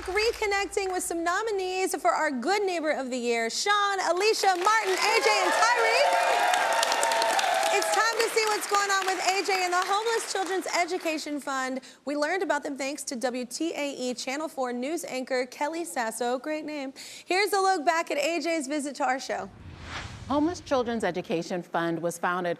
reconnecting with some nominees for our Good Neighbor of the Year, Sean, Alicia, Martin, AJ, and Tyreek. It's time to see what's going on with AJ and the Homeless Children's Education Fund. We learned about them thanks to WTAE Channel 4 news anchor Kelly Sasso. Great name. Here's a look back at AJ's visit to our show. Homeless Children's Education Fund was founded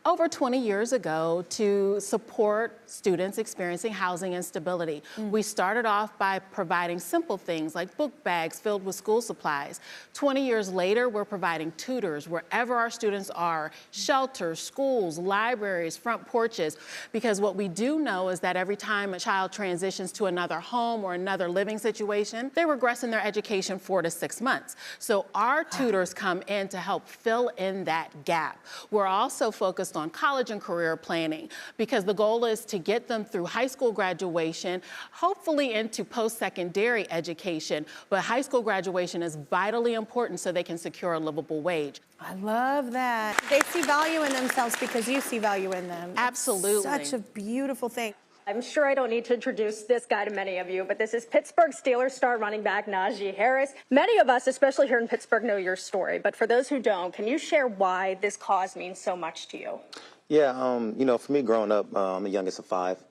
over 20 years ago to support students experiencing housing instability. We started off by providing simple things like book bags filled with school supplies. 20 years later, we're providing tutors wherever our students are, shelters, schools, libraries, front porches, because what we do know is that every time a child transitions to another home or another living situation, they regress in their education 4 to 6 months. So our tutors come in to help fill in that gap. We're also focused on college and career planning because the goal is to get them through high school graduation, hopefully into post-secondary education, but high school graduation is vitally important so they can secure a livable wage. I love that. They see value in themselves because you see value in them. Absolutely. It's such a beautiful thing. I'm sure I don't need to introduce this guy to many of you, but this is Pittsburgh Steelers star running back Najee Harris. Many of us, especially here in Pittsburgh, know your story, but for those who don't, can you share why this cause means so much to you? Yeah, you know, for me growing up, I'm the youngest of 5,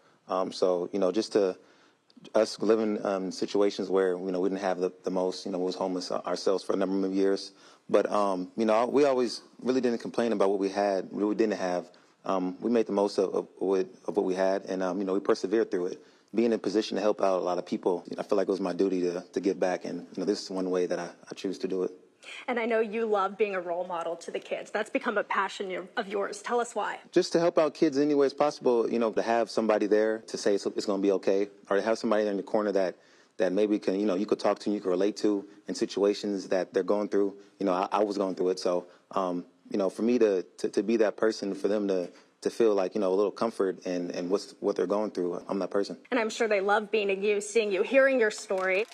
so, you know, just to us living in situations where, you know, we didn't have the most, you know, we was homeless ourselves for a number of years, but, you know, we always really didn't complain about what we had, what we didn't have. We made the most of what we had, and you know, we persevered through it. Being in a position to help out a lot of people, I feel like it was my duty to give back, and you know, this is one way that I choose to do it. And I know you love being a role model to the kids. That's become a passion of yours. Tell us why. Just to help out kids any way as possible, you know, to have somebody there to say it's going to be okay, or to have somebody there in the corner that maybe can, you know, you could talk to and you could relate to in situations that they're going through. You know, I was going through it, so you know, for me to be that person, for them to feel like, you know, a little comfort and what they're going through, I'm that person. And I'm sure they love being you, seeing you, hearing your story.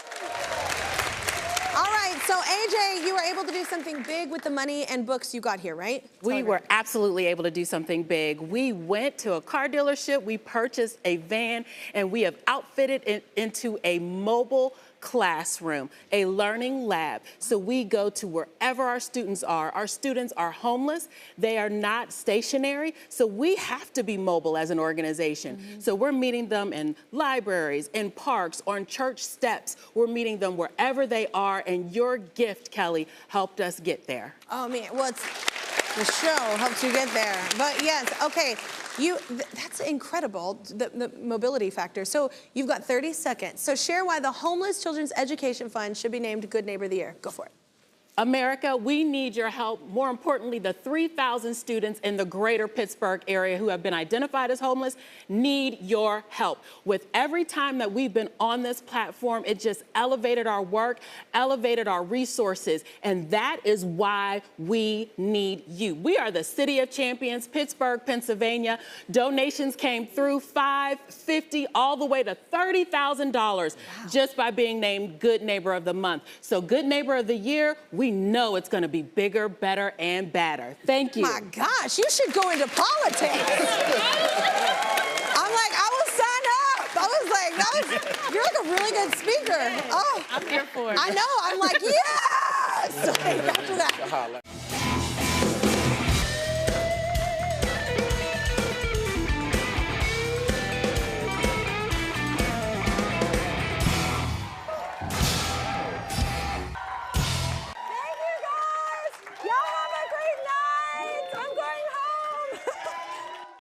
All right, so AJ, you were able to do something big with the money and books you got here, right? We were absolutely able to do something big. We went to a car dealership, we purchased a van, and we have outfitted it into a mobile classroom, a learning lab. So we go to wherever our students are. Our students are homeless. They are not stationary. So we have to be mobile as an organization. So we're meeting them in libraries, in parks, on church steps. We're meeting them wherever they are. And your gift, Kelly, helped us get there. Oh, man. Well, the show helps you get there. But yes, okay. That's incredible, the mobility factor. So you've got 30 seconds. So share why the Homeless Children's Education Fund should be named Good Neighbor of the Year. Go for it. America, we need your help. More importantly, the 3,000 students in the greater Pittsburgh area who have been identified as homeless need your help. With every time that we've been on this platform, it just elevated our work, elevated our resources, and that is why we need you. We are the City of Champions, Pittsburgh, Pennsylvania. Donations came through $5, $50, all the way to $30,000 just by being named Good Neighbor of the Month. So Good Neighbor of the Year, we know it's going to be bigger, better, and badder. Thank you. My gosh, you should go into politics. I'm like, I will sign up. I was like, you're like a really good speaker. Oh, I'm here for it. I know. I'm like, yes. After that.